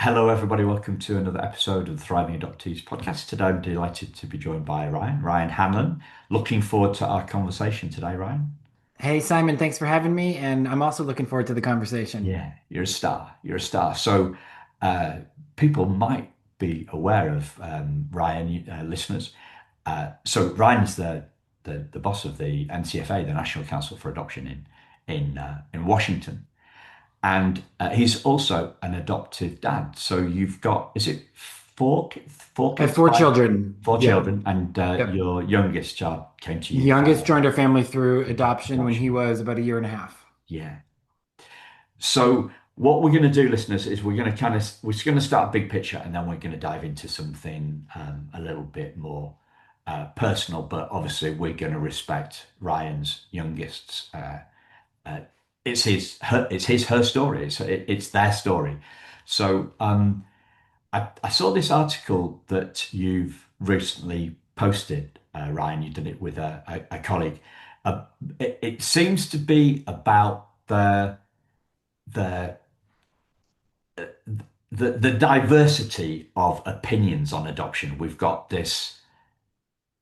Hello, everybody. Welcome to another episode of the Thriving Adoptees podcast. Today, I'm delighted to be joined by Ryan Hanlon. Looking forward to our conversation today, Ryan. Hey Simon, thanks for having me, and I'm also looking forward to the conversation. Yeah, you're a star. You're a star. So, uh, people might be aware of Ryan, listeners. Ryan's the boss of the NCFA, the National Council for Adoption in Washington. And he's also an adoptive dad. So you've got, is it four I have kids, four five, children. four Yep. children, and Yep. your youngest child came to you by Youngest joined our family through adoption when he adoption. was about a year and a half. Yeah. So what we're going to do, listeners, is we're going to start a big picture, and then we're going to dive into something a little bit more personal. But obviously, we're going to respect Ryan's youngest's. Uh, her story. It's their story. So I saw this article that you've recently posted, Ryan. You did it with a colleague. It seems to be about the the diversity of opinions on adoption. We've got this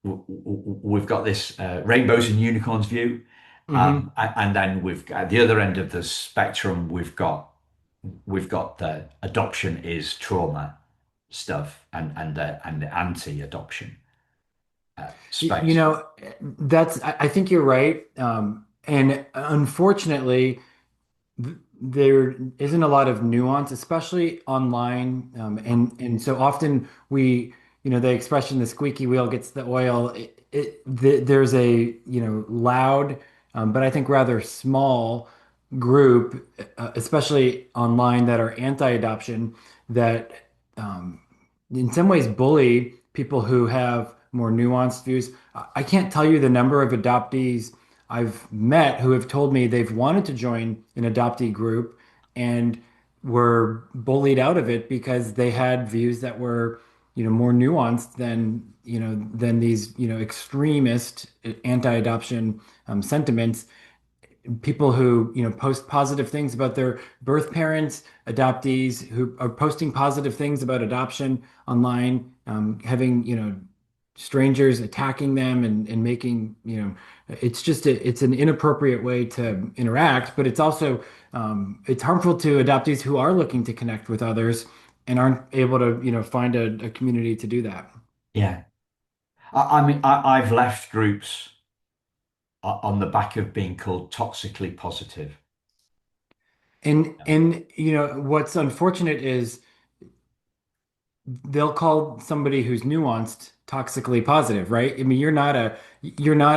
rainbows and unicorns view, Hmm. and then we've got at the other end of the spectrum. We've got the adoption is trauma stuff and the anti-adoption You space. know, I think you're right. And unfortunately, there isn't a lot of nuance, especially online. And so often the expression, the squeaky wheel gets the oil. There's a, loud, but I think rather small group, especially online, that are anti-adoption that um, in some ways bully people who have more nuanced views. I can't tell you the number of adoptees I've met who have told me they've wanted to join an adoptee group and were bullied out of it because they had views that were, more nuanced than these, extremist anti-adoption sentiments. People who, post positive things about their birth parents, adoptees who are posting positive things about adoption online, having, strangers attacking them and making, it's an inappropriate way to interact, but it's also, it's harmful to adoptees who are looking to connect with others and aren't able to, find a community to do that. Yeah, I mean, I've left groups on the back of being called toxically positive. And what's unfortunate is they'll call somebody who's nuanced toxically positive, right? I mean, you're not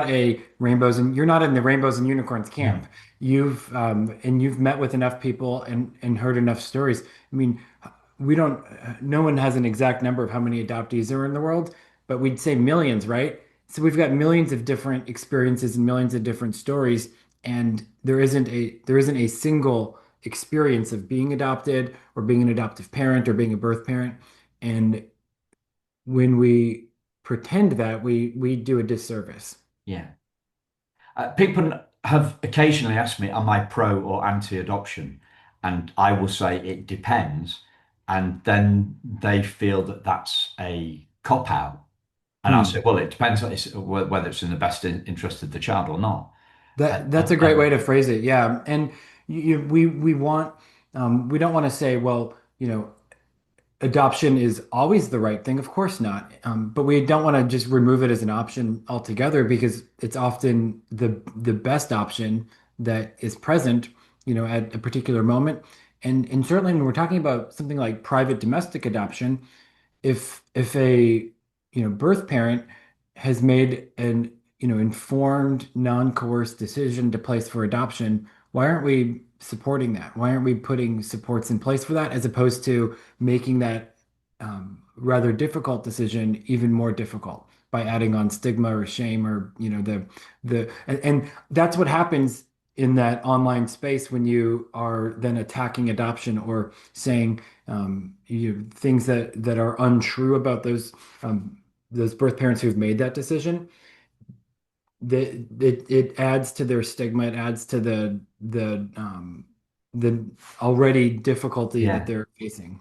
a rainbows and you're not in the rainbows and unicorns No. camp. You've met with enough people and heard enough stories. I mean, we don't no one has an exact number of how many adoptees there are in the world, but we'd say millions, right? So we've got millions of different experiences and millions of different stories, and there isn't a single experience of being adopted or being an adoptive parent or being a birth parent. And when we pretend that, we do a disservice. Yeah. People have occasionally asked me, am I pro or anti-adoption? And I will say it depends. And then they feel that that's a cop out. And I'll say, Hmm. well, it depends on whether it's in the best interest of the child or not. That's a great way And to phrase it. Yeah. And we don't want to say, well, adoption is always the right thing. Of course not. But we don't want to just remove it as an option altogether because it's often the best option that is present, at a particular moment. And certainly when we're talking about something like private domestic adoption, if a birth parent has made an informed, non-coerced decision to place for adoption, why aren't we supporting that? Why aren't we putting supports in place for that as opposed to making that rather difficult decision even more difficult by adding on stigma or shame or and that's what happens in that online space when you are then attacking adoption or saying things that are untrue about those birth parents who've made that decision. It adds to their stigma. It adds to the already difficulty that yeah, they're facing.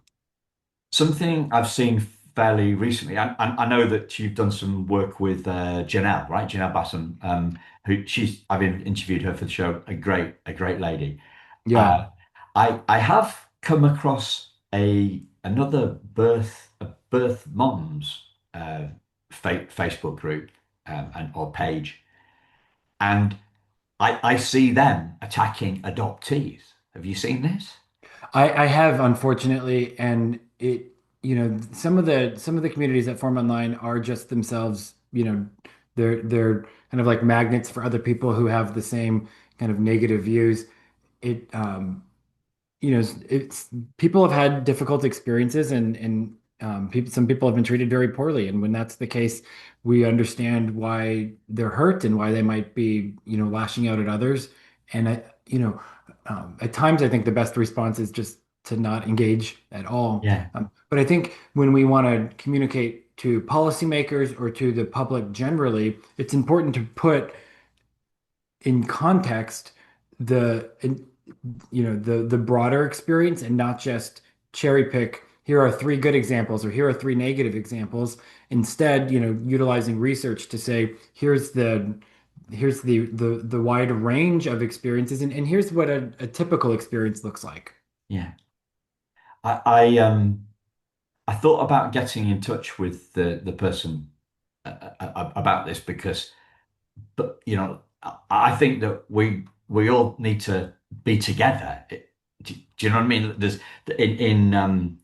Something I've seen fairly recently, and I know that you've done some work with Janelle, right? Janelle Bassam, who I've interviewed her for the show. A great lady. Yeah. Uh, I have come across a birth moms Facebook group and or page, and I see them attacking adoptees. Have you seen this? I have, unfortunately, and some of the communities that form online are just themselves, they're kind of like magnets for other people who have the same kind of negative views. It it's people have had difficult experiences, and some people have been treated very poorly. And when that's the case, we understand why they're hurt and why they might be, lashing out at others. And at times, I think the best response is just to not engage at all. Yeah, But I think when we want to communicate to policymakers or to the public generally, it's important to put in context the the broader experience and not just cherry pick, here are three good examples or here are three negative examples. Instead, utilizing research to say here's the wide range of experiences, and here's what a typical experience looks like. yeah. I I thought about getting in touch with the person about this because, but I think that we all need to be together. Do you know what I mean? There's in the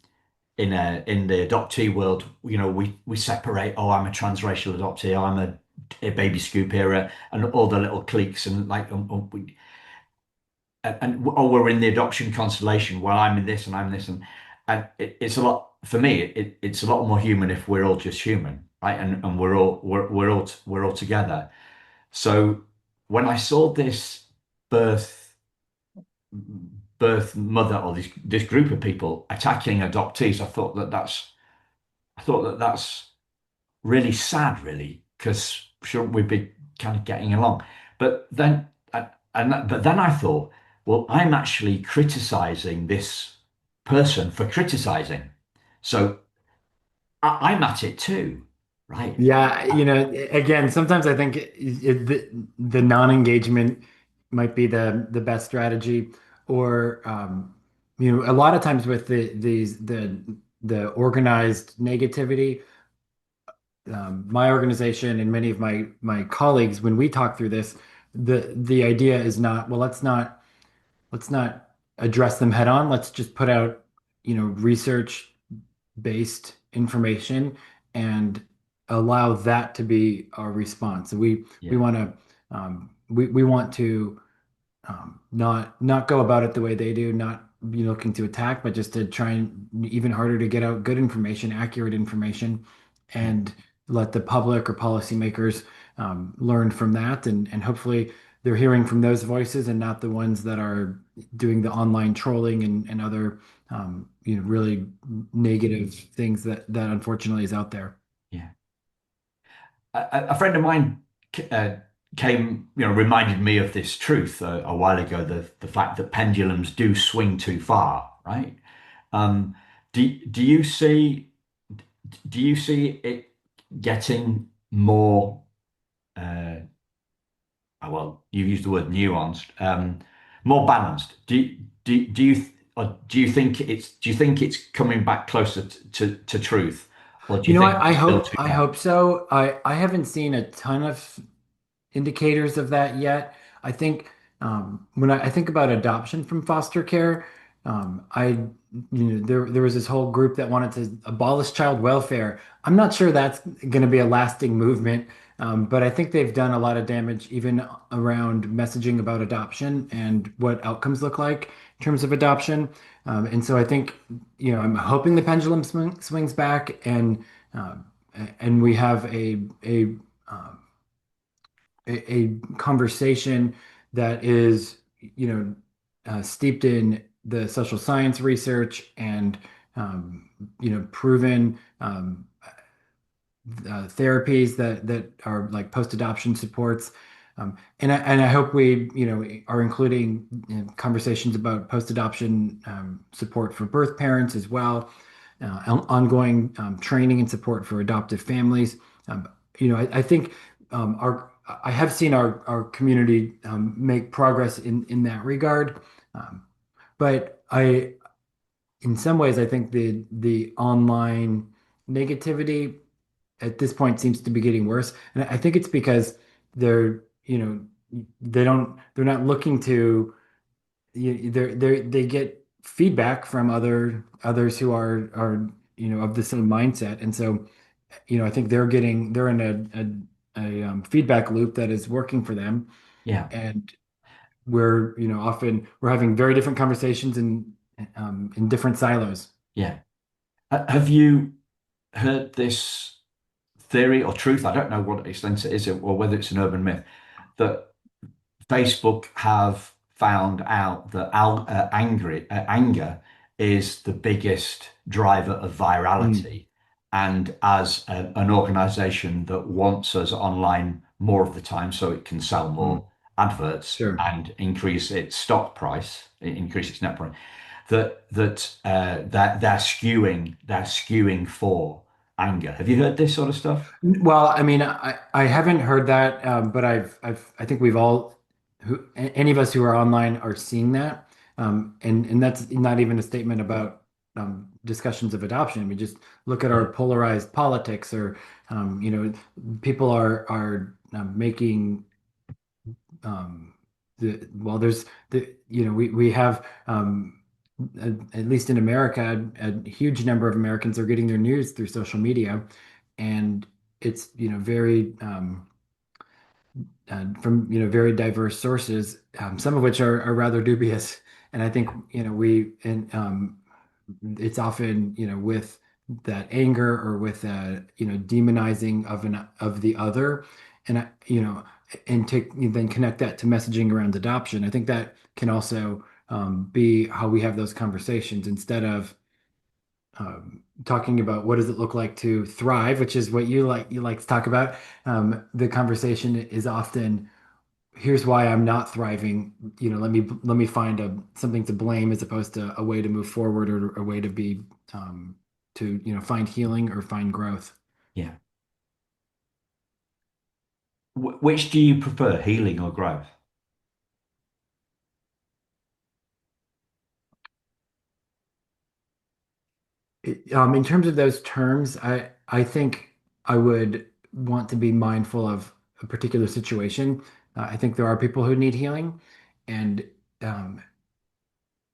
adoptee world, we separate. Oh, I'm a transracial adoptee. Oh, I'm a baby scoop era, and all the little cliques and like oh, we're in the adoption constellation. Well, I'm in this and I'm this, and it's a lot for me. It's a lot more human if we're all just human, right? And we're all together. So when I saw this birth birth mother or this group of people attacking adoptees, I thought that that's really sad, really, because shouldn't we be kind of getting along? But then, but then I thought, well, I'm actually criticizing this person for criticizing, so I'm at it too, right? Yeah, again, sometimes I think the non-engagement might be the best strategy, or a lot of times with the organized negativity, my organization and many of my colleagues, when we talk through this, the idea is not, well, let's not address them head on. Let's just put out, research based information and allow that to be our response. So we Yeah, want to we want to not go about it the way they do, not be looking to attack, but just to try and even harder to get out good information, accurate information, yeah, and let the public or policymakers learn from that, and hopefully they're hearing from those voices and not the ones that are doing the online trolling and other really negative things that unfortunately is out there. yeah. A friend of mine came, reminded me of this truth a while ago, the fact that pendulums do swing too far, right? Um, do you see it getting more? Uh, well, you used the word nuanced, more balanced. Do you think it's coming back closer to truth, or do you think I it's still hope too I far? hope so. I haven't seen a ton of indicators of that yet. I think when I think about adoption from foster care, there was this whole group that wanted to abolish child welfare. I'm not sure that's going to be a lasting movement, but I think they've done a lot of damage even around messaging about adoption and what outcomes look like in terms of adoption. And so I think, I'm hoping the pendulum swings back, um, and we have a conversation that is, steeped in the social science research and, proven therapies that are like post-adoption supports. And I hope we, are including conversations about post-adoption support for birth parents as well. ongoing training and support for adoptive families. Um, I think our I have seen our community make progress in that regard. Um, but in some ways, I think the online negativity at this point seems to be getting worse. And I think it's because they're, they're not looking to, they get feedback from others who are, of the same mindset. And so, I think they're in a feedback loop that is working for them. Yeah, And often we're having very different conversations in different silos. yeah. Have you heard this theory or truth? I don't know what extent it is or whether it's an urban myth that Facebook have found out that anger is the biggest driver of Mm, virality. And as an organization that wants us online more of the time so it can sell mm, more adverts sure. and increase its stock price, increase its net price, that they're skewing for anger. Have you heard this sort of stuff? Well, I mean, I haven't heard that, but I think we've all, any of us who are online are seeing that. And that's not even a statement about discussions of adoption. I mean, just look at our Yeah, polarized politics or, people are making um, there's we have at least in America, a huge number of Americans are getting their news through social media, and it's very from very diverse sources, some of which are rather dubious. And I think yeah, we and it's often with that anger or with demonizing of the other, and and take then connect that to messaging around adoption. I think that can also be how we have those conversations instead of talking about what does it look like to thrive, which is what you like to talk about. The conversation is often, here's why I'm not thriving. Let me find something to blame as opposed to a way to move forward or a way to be to find healing or find growth. yeah. Which do you prefer, healing or growth? In terms of those terms, I think I would want to be mindful of a particular situation. I think there are people who need healing, and um,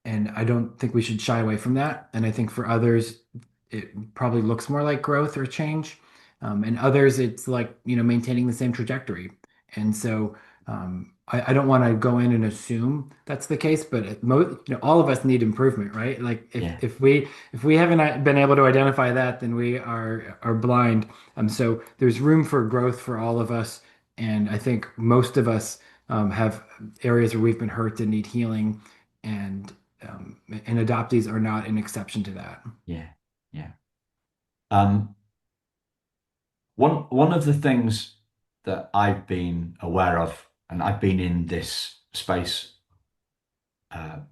I don't think we should shy away from that. And I think for others, it probably looks more like growth or change. And others, it's like, maintaining the same trajectory. And so I don't want to go in and assume that's the case, but all of us need improvement, right? Like Yeah, if we haven't been able to identify that, then we are blind. So there's room for growth for all of us. And I think most of us have areas where we've been hurt and need healing. And adoptees are not an exception to that. yeah, yeah. Um, one of the things that I've been aware of, and I've been in this space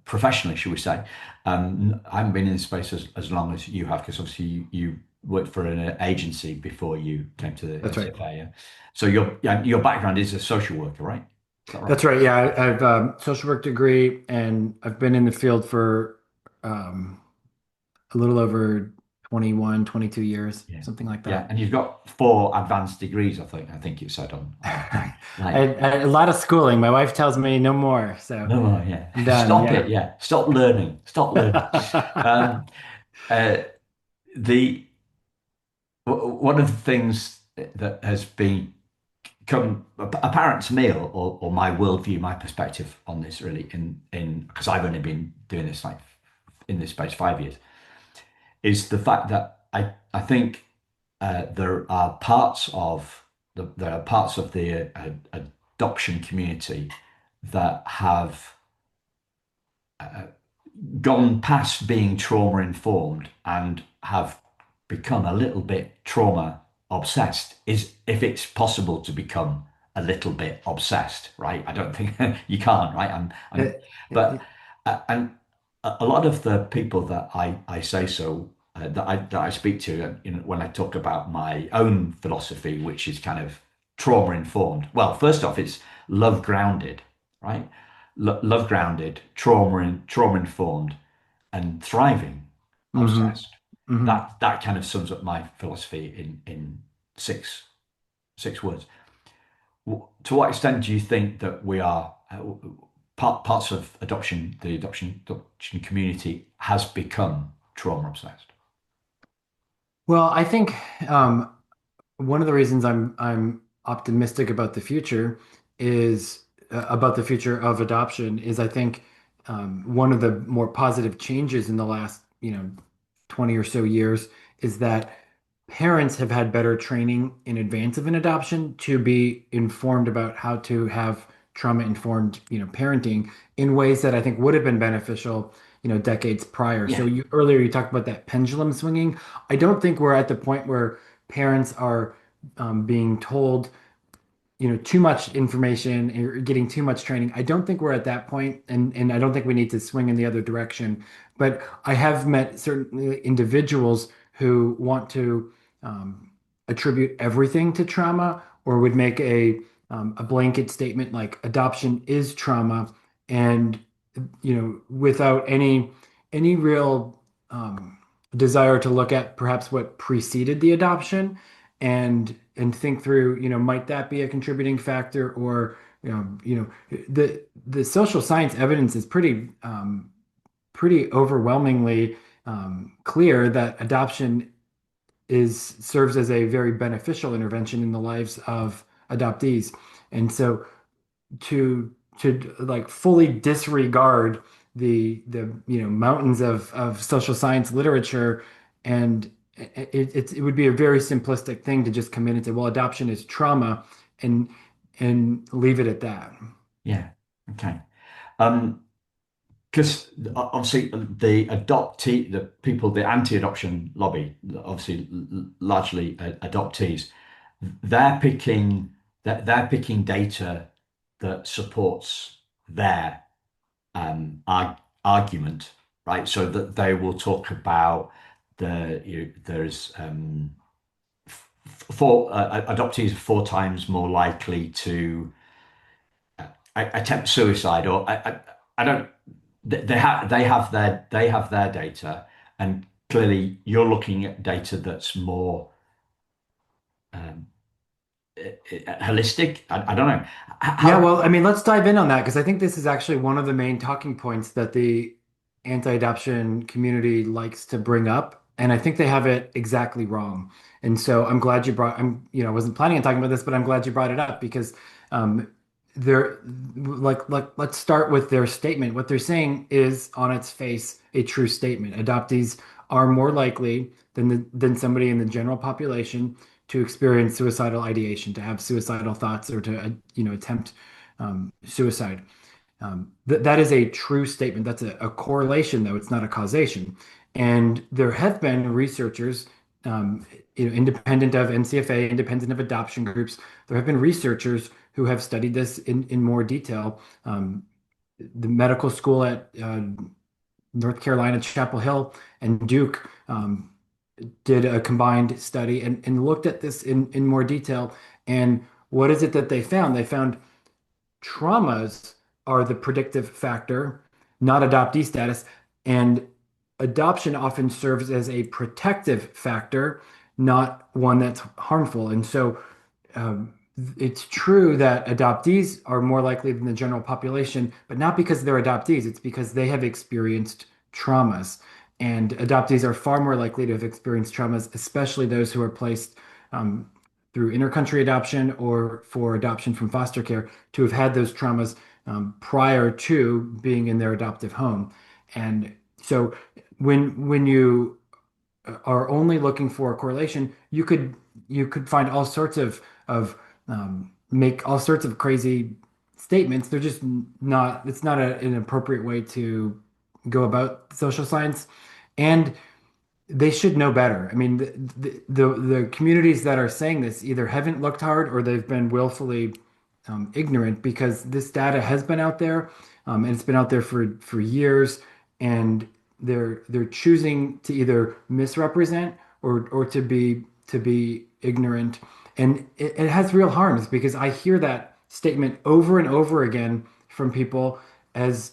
professionally, should we say? I haven't been in this space as long as you have, because obviously you worked for an agency before you came to the That's right. NCFA. Yeah? So your background is a social worker, right? Is that right? That's right. Yeah, I've social work degree, and I've been in the field for um, a little over 21, 22 years, Yeah. something like Yeah, that. and you've got 4 advanced degrees, I think. I think it said on I, like a lot of schooling. My wife tells me no more, so no more. Yeah, I'm done. stop it. Yeah. Yeah, stop learning. Stop learning. Um, uh, the one of the things that has become apparent to me, or my worldview, my perspective on this, really, in because I've only been doing this like in this space 5 years, is the fact that I think there are parts of the adoption community that have gone past being trauma informed and have become a little bit trauma obsessed. Is if it's possible to become a little bit obsessed, right? I don't think you can't, right? It- But it- and a lot of the people that I say so that I speak to, when I talk about my own philosophy, which is kind of trauma informed. Well, first off, it's love grounded, right? Love grounded, trauma informed, and thriving Hmm. obsessed. Hmm. That kind of sums up my philosophy in six six words. To what extent do you think that we are parts of the adoption community has become trauma obsessed? Well, I think um, one of the reasons I'm optimistic about the future is about the future of adoption is I think one of the more positive changes in the last 20 or so years is that parents have had better training in advance of an adoption to be informed about how to have trauma-informed, parenting in ways that I think would have been beneficial, decades prior. So Yeah. you earlier you talked about that pendulum swinging. I don't think we're at the point where parents are being told too much information or getting too much training. I don't think we're at that point, and I don't think we need to swing in the other direction. But I have met certain individuals who want to um, attribute everything to trauma, or would make a blanket statement like adoption is trauma, and without any real desire to look at perhaps what preceded the adoption and think through, might that be a contributing factor, or the social science evidence is pretty overwhelmingly clear that adoption is serves as a very beneficial intervention in the lives of adoptees. And so to like fully disregard the mountains of social science literature, and it would be a very simplistic thing to just come in and say, well, adoption is trauma, and leave it at that. Yeah. Okay. Um, because obviously the people, the anti-adoption lobby, obviously largely adoptees, they're picking they're picking data that supports their argument, right? So that they will talk about there's four adoptees are four times more likely to attempt suicide, or I don't. They have their data, and clearly you're looking at data that's more um, holistic. I don't know Yeah, how. well, I mean, let's dive in on that because I think this is actually one of the main talking points that the anti-adoption community likes to bring up, and I think they have it exactly wrong. And so I'm glad you brought, I wasn't planning on talking about this, but I'm glad you brought it up because um, they're like let's start with their statement. What they're saying is on its face a true statement. Adoptees are more likely than somebody in the general population to experience suicidal ideation, to have suicidal thoughts, or to attempt suicide. That is a true statement. That's a correlation, though it's not a causation. And there have been researchers, independent of NCFA, independent of adoption groups, there have been researchers who have studied this in more detail. The medical school at North Carolina, Chapel Hill, and Duke did a combined study and looked at this in more detail. And what is it that they found? They found traumas are the predictive factor, not adoptee status. And adoption often serves as a protective factor, not one that's harmful. And so um, it's true that adoptees are more likely than the general population, but not because they're adoptees. It's because they have experienced traumas. And adoptees are far more likely to have experienced traumas, especially those who are placed um, through intercountry adoption or for adoption from foster care, to have had those traumas prior to being in their adoptive home. And so when you are only looking for a correlation, you could find all sorts of make all sorts of crazy statements. They're just not. It's not an appropriate way to go about social science, and they should know better. I mean, the communities that are saying this either haven't looked hard or they've been willfully ignorant because this data has been out there, and it's been out there for years, and they're choosing to either misrepresent or to be ignorant, and it has real harms because I hear that statement over and over again from people as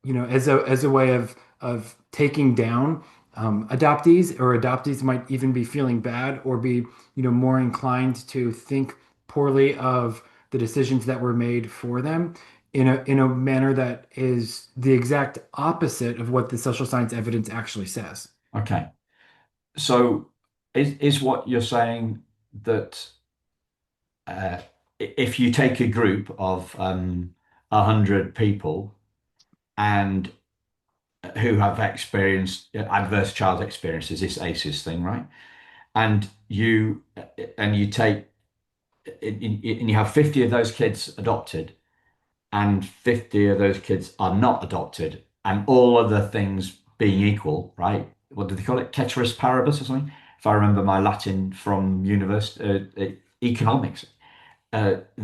as a way of taking down adoptees, or adoptees might even be feeling bad or be more inclined to think poorly of the decisions that were made for them in a manner that is the exact opposite of what the social science evidence actually says. Okay. So is what you're saying that if you take a group of 100 people and who have experienced adverse child experiences, this ACEs thing, right? And you take and you have 50 of those kids adopted, and 50 of those kids are not adopted, and all other things being equal, right? What do they call it? Ceteris paribus or something? If I remember my Latin from university, economics, that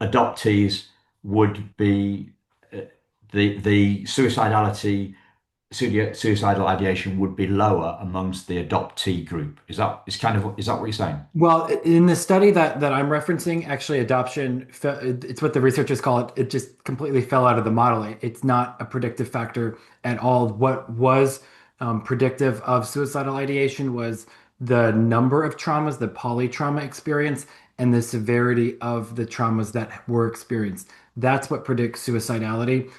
adoptees would be the suicidal ideation would be lower amongst the adoptee group. Is that what you're saying? Well, in the study that I'm referencing, actually it's what the researchers call it. It just completely fell out of the model. It's not a predictive factor at all. What was predictive of suicidal ideation was the number of traumas, the polytrauma experience, and the severity of the traumas that were experienced. That's what predicts suicidality,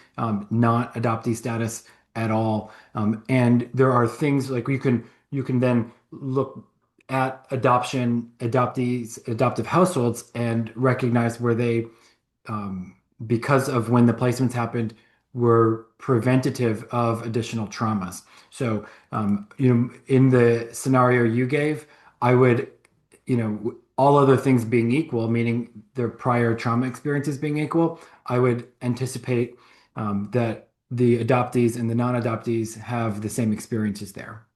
not adoptee status at all. And there are things like you can then look at adoptive households and recognize where they, because of when the placements happened, were preventative of additional traumas. So, in the scenario you gave, I would, all other things being equal, meaning their prior trauma experiences being equal, I would anticipate that the adoptees and the non-adoptees have the same experiences there,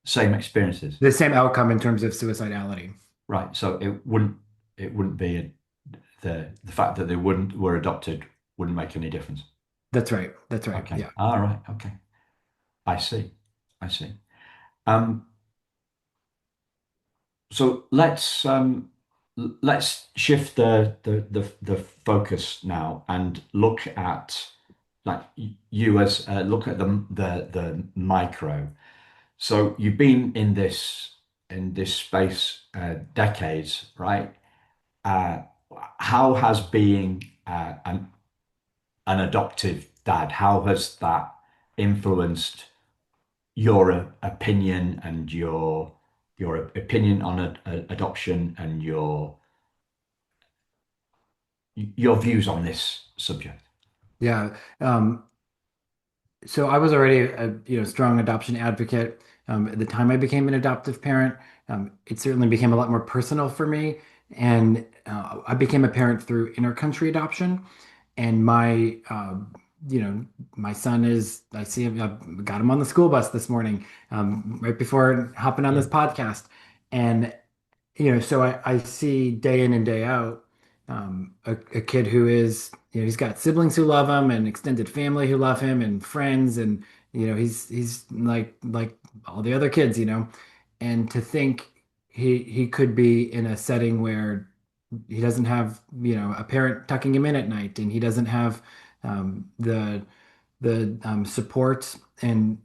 Same experiences, the same outcome in terms of suicidality. right? So it wouldn't be the fact that they wouldn't were adopted wouldn't make any difference. That's right. That's right. Okay. Yeah. All right. Okay. I see. I see. Um, so let's shift the focus now and look at like you as look at the micro. So you've been in this space decades, right? Uh, how has being an adoptive dad, how has that influenced your opinion and your opinion on adoption and your views on this subject? Yeah. So I was already a strong adoption advocate. At the time I became an adoptive parent, it certainly became a lot more personal for me. And I became a parent through intercountry adoption. And my son is, I see him, I got him on the school bus this morning, right before hopping on Yeah. this podcast. And so I see day in and day out a kid who is, he's got siblings who love him and extended family who love him and friends, and he's like all the other kids, and to think he could be in a setting where he doesn't have, a parent tucking him in at night, and he doesn't have the support and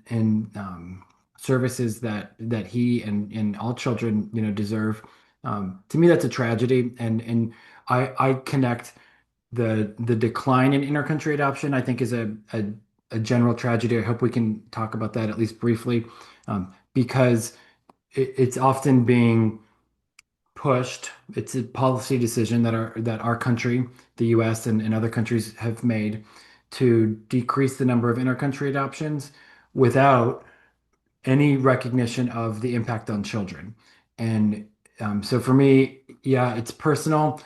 services that he and all children deserve. To me, that's a tragedy, and I connect the decline in intercountry adoption, I think, is a general tragedy. I hope we can talk about that at least briefly, because it's often being pushed. It's a policy decision that our country, the US and other countries have made to decrease the number of intercountry adoptions without any recognition of the impact on children. And so for me, yeah, it's personal,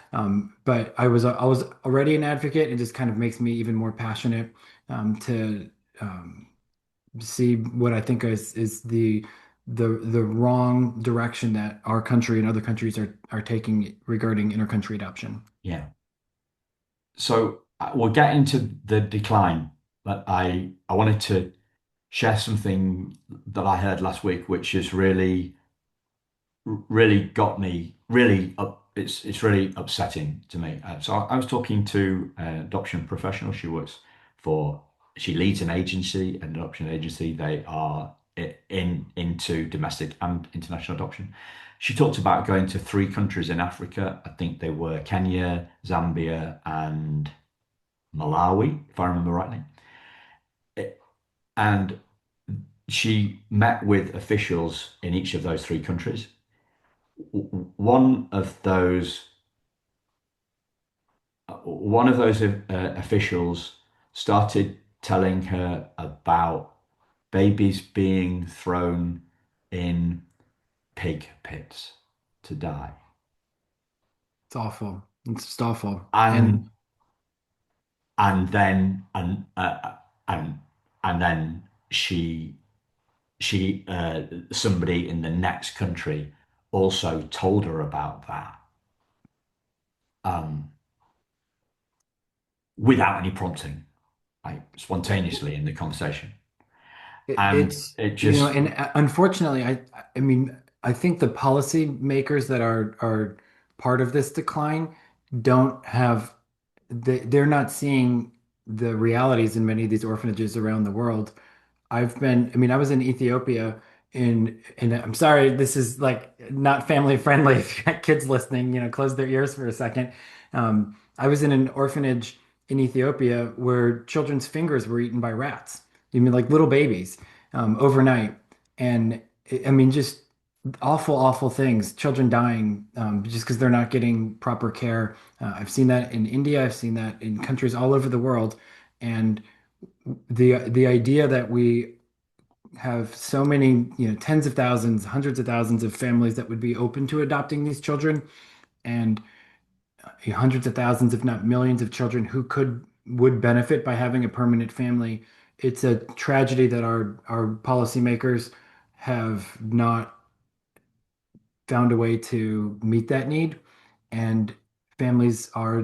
but I was already an advocate. It just kind of makes me even more passionate to see what I think is the wrong direction that our country and other countries are taking regarding intercountry adoption. Yeah. So we'll get into the decline but I wanted to share something that I heard last week, which has really got me really up. It's really upsetting to me. So I was talking to an adoption professional. She leads an adoption agency. They are into domestic and international adoption. She talked about going to three countries in Africa. I think they were Kenya, Zambia, and Malawi, if I remember rightly. And she met with officials in each of those three countries. One of those one of those officials started telling her about babies being thrown in pig pits to die. It's awful. It's just awful. And And and then and and then she somebody in the next country also told her about that, um, without any prompting, like spontaneously in the conversation. And it's, it you know, just, and unfortunately, I mean, I think the policy makers that are part of this decline don't have they're not seeing the realities in many of these orphanages around the world. I mean, I was in Ethiopia and I'm sorry, this is like not family friendly. If you got kids listening, close their ears for a second. I was in an orphanage in Ethiopia where children's fingers were eaten by rats. You mean like little babies, overnight. And I mean, just awful, awful things. Children dying, just because they're not getting proper care. I've seen that in India. I've seen that in countries all over the world. And the idea that we have so many, tens of thousands, hundreds of thousands of families that would be open to adopting these children, and hundreds of thousands, if not millions of children who would benefit by having a permanent family. It's a tragedy that our policymakers have not found a way to meet that need. And families are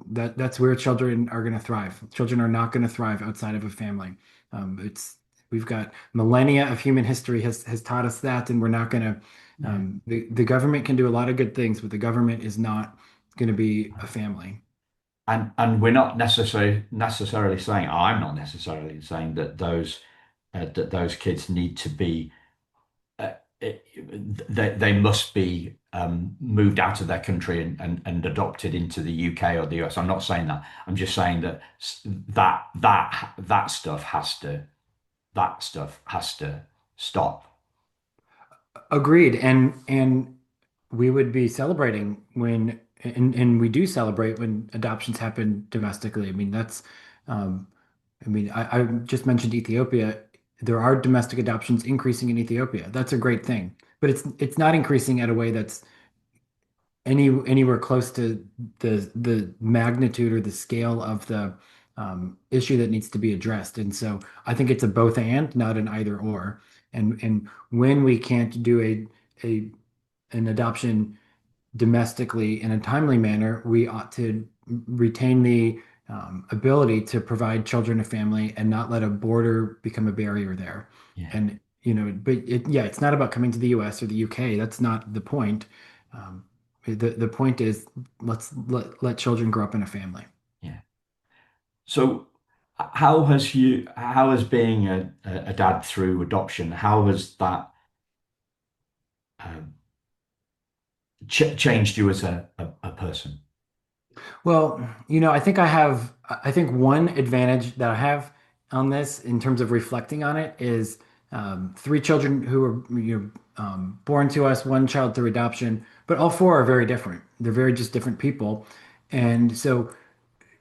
that's where children are going to thrive. Children are not going to thrive outside of a family. It's We've got millennia of human history has taught us that, and we're not going to. yeah. The government can do a lot of good things, but the government is not going to be a family. And we're not necessarily saying, I'm not necessarily saying that those kids need to be, they must be moved out of their country and adopted into the UK or the US. I'm not saying that. I'm just saying that that stuff has to stop. Agreed. And we would be celebrating when and we do celebrate when adoptions happen domestically. I mean, um, I just mentioned Ethiopia. There are domestic adoptions increasing in Ethiopia. That's a great thing. But it's not increasing at a way that's anywhere close to the magnitude or the scale of the issue that needs to be addressed. And so I think it's a both and, not an either or. And when we can't do a an adoption domestically in a timely manner, we ought to retain the ability to provide children a family and not let a border become a barrier there. Yeah. And but yeah, it's not about coming to the US or the UK. That's not the point. Um, the point is let's let children grow up in a family. Yeah. So how has being a dad through adoption, how has that um, changed you as a person? Well, I think one advantage that I have on this in terms of reflecting on it is three children who were born to us, one child through adoption, but all four are very different. They're very just different people. And so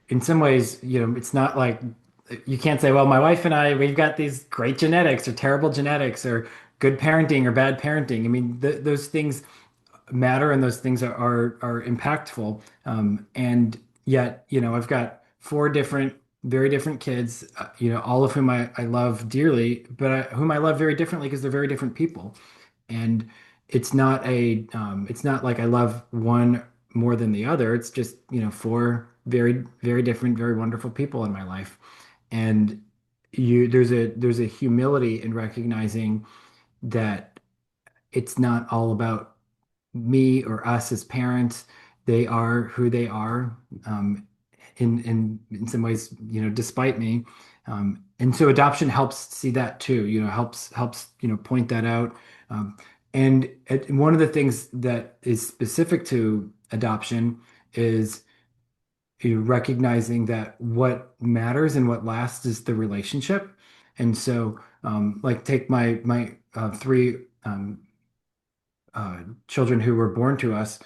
in some ways, it's not like you can't say, well, my wife and I, we've got these great genetics or terrible genetics or good parenting or bad parenting. I mean, those things matter and those things are impactful. And yet, I've got four different, very different kids, all of whom I love dearly, but whom I love very differently because they're very different people. And it's not like I love one more than the other. It's just, four very, very different, very wonderful people in my life. And there's a humility in recognizing that it's not all about me or us as parents. They are who they are, in some ways, despite me. And so adoption helps see that too, helps, point that out. Um, and one of the things that is specific to adoption is recognizing that what matters and what lasts is the relationship. And so, like take my three children who were born to us.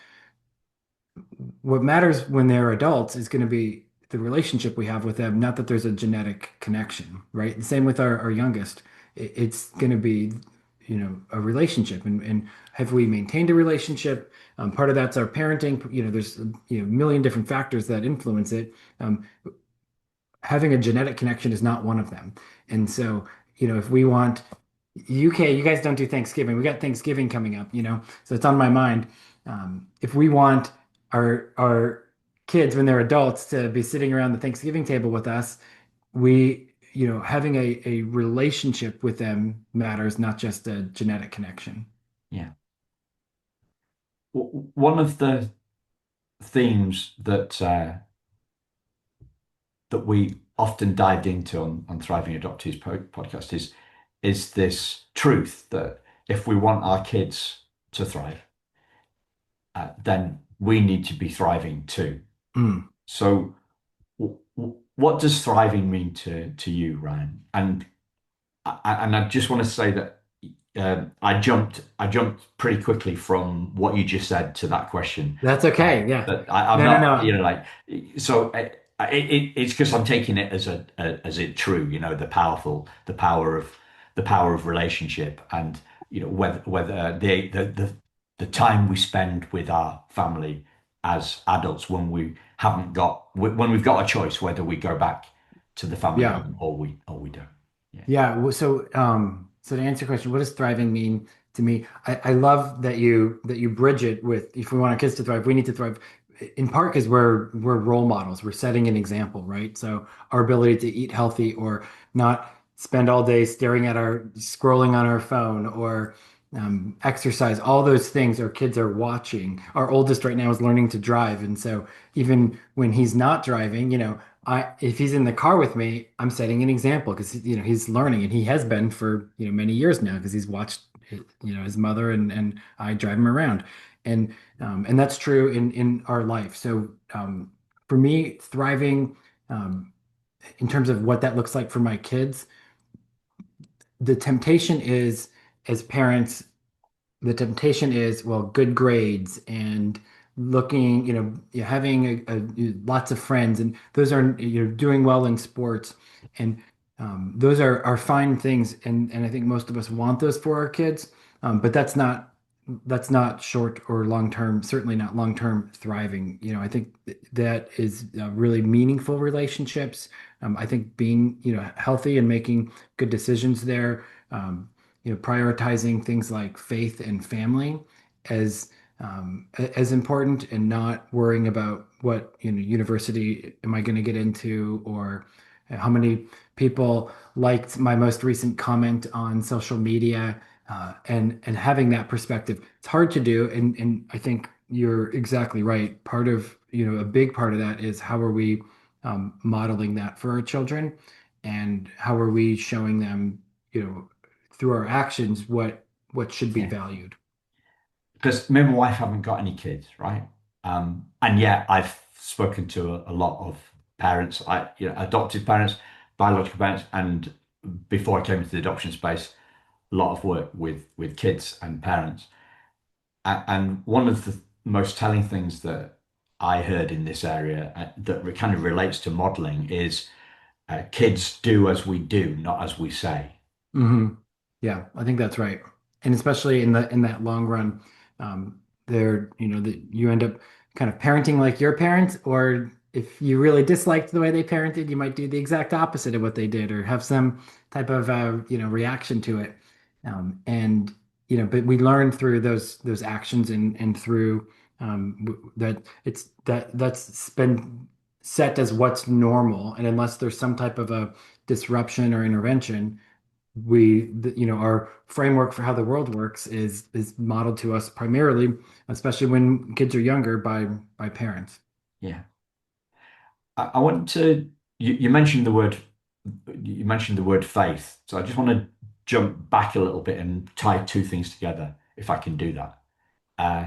What matters when they're adults is going to be the relationship we have with them, not that there's a genetic connection, right? The same with our youngest. It's going to be, a relationship, and have we maintained a relationship? Part of that's our parenting. There's a million different factors that influence it. Having a genetic connection is not one of them. And so, if we want UK, you guys don't do Thanksgiving. We got Thanksgiving coming up, so it's on my mind. If we want our kids when they're adults to be sitting around the Thanksgiving table with us, having a relationship with them matters, not just a genetic connection. Yeah. One of the themes that we often dived into on Thriving Adoptees podcast is this truth that if we want our kids to thrive, then we need to be thriving too. Mm. So, what does thriving mean to you, Ryan? And I just want to say that I jumped pretty quickly from what you just said to that question. That's okay. Yeah. That I'm No, no, not, no. like so. It's because I'm taking it as it true, the power of relationship, and whether the time we spend with our family as adults when when we've got a choice whether we go back to the family Yeah. home or we don't. Yeah. Yeah. So to answer your question, what does thriving mean to me? I love that you bridge it with, if we want our kids to thrive, we need to thrive in part because we're role models. We're setting an example, right? So our ability to eat healthy or not spend all day staring at our scrolling on our phone or exercise, all those things our kids are watching. Our oldest right now is learning to drive, and so even when he's not driving, if he's in the car with me, I'm setting an example because he's learning, and he has been for many years now because he's watched his mother and I drive him around, and that's true in our life. So for me, thriving in terms of what that looks like for my kids, the temptation is as parents, the temptation is, well, good grades and looking, having lots of friends, and those are, doing well in sports, and those are fine things, and I think most of us want those for our kids, but that's not short or long term, certainly not long term thriving. I think that is really meaningful relationships. I think being, healthy and making good decisions there. Prioritizing things like faith and family as as important, and not worrying about what university am I going to get into, or how many people liked my most recent comment on social media, and having that perspective. It's hard to do, and I think you're exactly right. Part of a big part of that is how are we modeling that for our children, and how are we showing them, you know through our actions what should be Yeah. valued. Because me and my wife haven't got any kids, right? And yet I've spoken to a lot of parents, adopted parents, biological parents, and before I came into the adoption space, a lot of work with kids and parents. And one of the most telling things that I heard in this area, that kind of relates to modeling is, kids do as we do, not as we say. Hmm. Yeah, I think that's right. And especially in that long run, there, that you end up kind of parenting like your parents, or if you really disliked the way they parented, you might do the exact opposite of what they did, or have some type of reaction to it. And but we learn through those actions, and through that that's been set as what's normal, and unless there's some type of a disruption or intervention, our framework for how the world works is modeled to us primarily, especially when kids are younger, by parents. Yeah. I want to you mentioned the word faith. So I just want to jump back a little bit and tie two things together, if I can do that. Uh,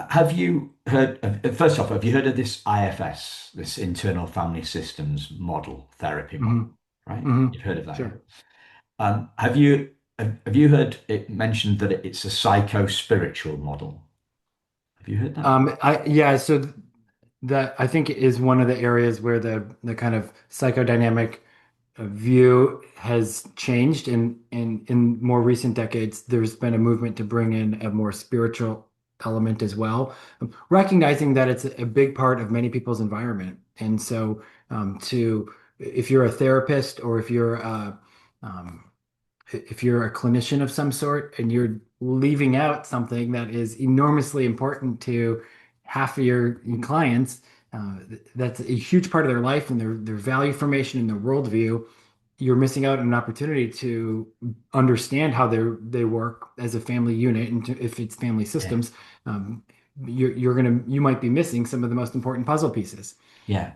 have you heard first off, have you heard of this IFS, this internal family systems model, therapy model, Hmm. right? Hmm. You've heard of that, yeah? Sure. Have you heard it mentioned that it's a psycho-spiritual model? Have you heard that? Yeah, so that I think is one of the areas where the kind of psychodynamic view has changed in more recent decades. There's been a movement to bring in a more spiritual element as well, recognizing that it's a big part of many people's environment. And so, to if you're a therapist or um, if you're a clinician of some sort and you're leaving out something that is enormously important to half of your clients, that's a huge part of their life and their value formation and their worldview. You're missing out on an opportunity to understand how they work as a family unit, and if it's family Yeah. systems, um, you might be missing some of the most important puzzle pieces. Yeah.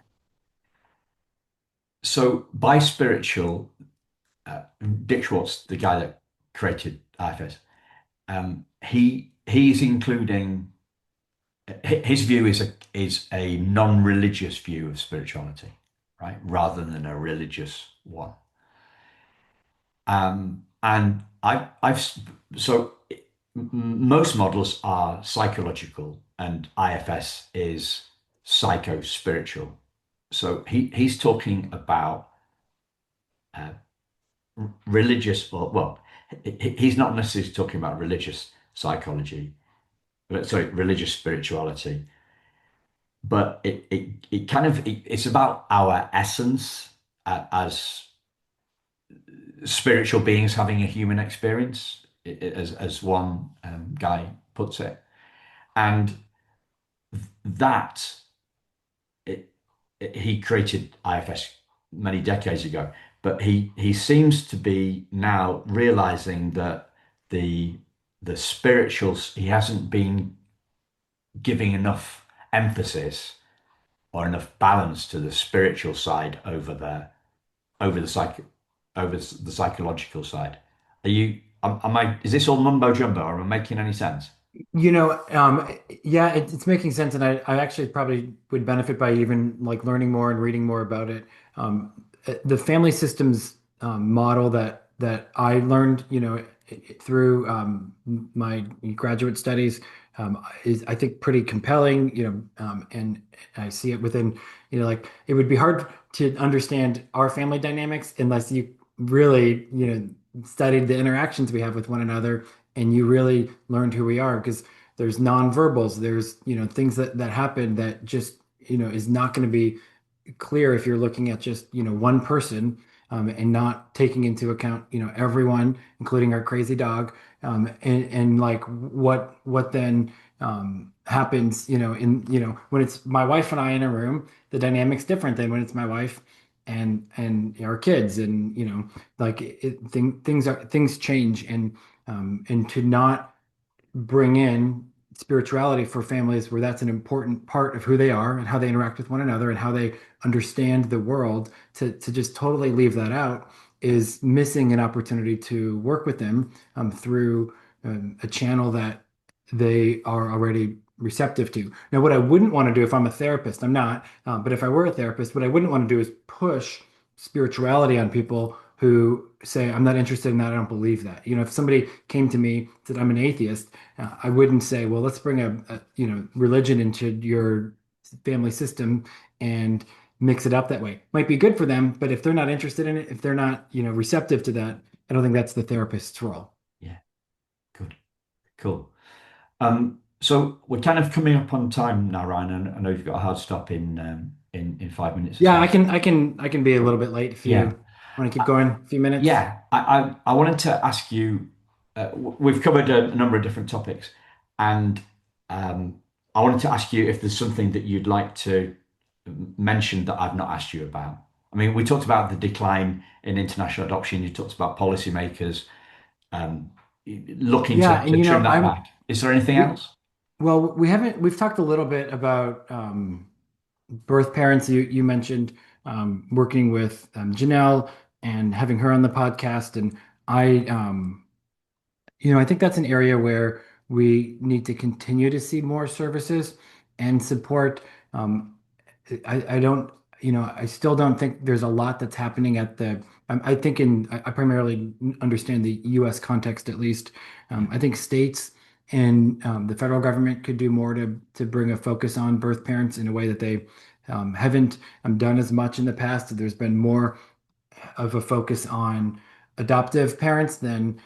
So by spiritual, Dick Schwartz, the guy that created IFS, he's including his view is a non-religious view of spirituality, right, rather than a religious one. And so most models are psychological, and IFS is psycho-spiritual. So he's talking about uh, religious, or well, he's not necessarily talking about religious psychology, but sorry, religious spirituality. But it kind of it's about our essence as spiritual beings having a human experience, as one guy puts it, and that it, he created IFS many decades ago, but he seems to be now realizing that the the spirituals he hasn't been giving enough emphasis or enough balance to the spiritual side over the psych over the psychological side. Are you am I is this all mumbo jumbo or am I making any sense? Yeah, it's making sense, and I actually probably would benefit by even like learning more and reading more about it. The family systems model that I learned, through my graduate studies, is I think pretty compelling. And I see it within, like it would be hard to understand our family dynamics unless you really, studied the interactions we have with one another and you really learned who we are because there's nonverbals, there's things that happen that just is not going to be clear if you're looking at just one person, and not taking into account everyone, including our crazy dog, and like what then happens in when it's my wife and I in a room, the dynamic's different than when it's my wife and our kids, and like things change, and to not bring in spirituality for families where that's an important part of who they are and how they interact with one another and how they understand the world, to just totally leave that out is missing an opportunity to work with them, through a channel that they are already receptive to. Now, what I wouldn't want to do if I'm a therapist, I'm not, but if I were a therapist, what I wouldn't want to do is push spirituality on people who say, I'm not interested in that. I don't believe that. If somebody came to me, said, I'm an atheist, I wouldn't say, well, let's bring religion into your family system and mix it up that way. Might be good for them, but if they're not interested in it, if they're not, receptive to that, I don't think that's the therapist's role. Yeah, good, cool. So we're kind of coming up on time now, Ryan, and I know you've got a hard stop in 5 minutes or Yeah, so. I can be a little bit late if Yeah, you want to keep going a few minutes. yeah. I wanted to ask you. We've covered a number of different topics, and I wanted to ask you if there's something that you'd like to mentioned that I've not asked you about? I mean, we talked about the decline in international adoption. You talked about policymakers um, looking Yeah, and to trim that back. Is there anything we, else? we haven't, we've talked a little bit about birth parents. You mentioned working with Janelle and having her on the podcast. And I, I think that's an area where we need to continue to see more services and support. Um, I don't, I still don't think there's a lot that's happening at the, I think I primarily understand the US context at least. Yeah, I think states and the federal government could do more to bring a focus on birth parents in a way that they haven't done as much in the past. There's been more of a focus on adoptive parents than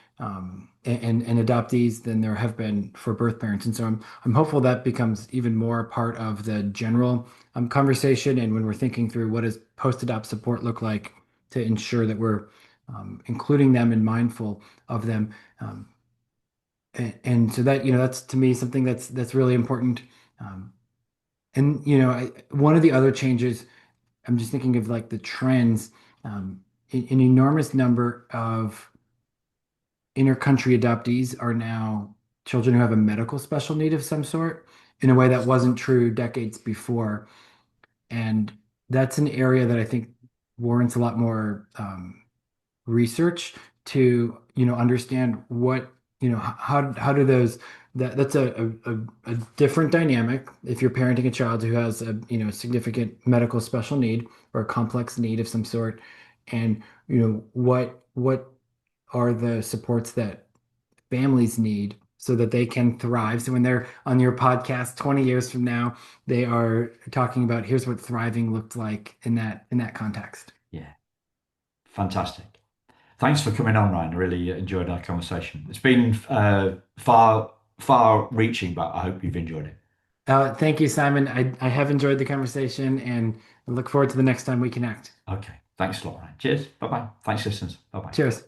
and adoptees than there have been for birth parents. And so I'm hopeful that becomes even more part of the general conversation. And when we're thinking through what does post-adopt support look like to ensure that we're including them and mindful of them. And so that, that's to me something that's really important. Um, and one of the other changes I'm just thinking of like the trends. An enormous number of inter-country adoptees are now children who have a medical special need of some sort in a way that wasn't true decades before. And that's an area that I think warrants a lot more research to, understand what, how do those that's a different dynamic if you're parenting a child who has a, significant medical special need or a complex need of some sort. And, what are the supports that families need so that they can thrive. So when they're on your podcast 20 years from now, they are talking about here's what thriving looked like in that context. yeah, fantastic. Thanks for coming on, Ryan. I really enjoyed our conversation. It's been far reaching, but I hope you've enjoyed it. Thank you, Simon. I have enjoyed the conversation and I look forward to the next time we connect. Okay. Thanks a lot, Ryan. Cheers. Bye bye. Thanks, listeners. Bye bye. Cheers.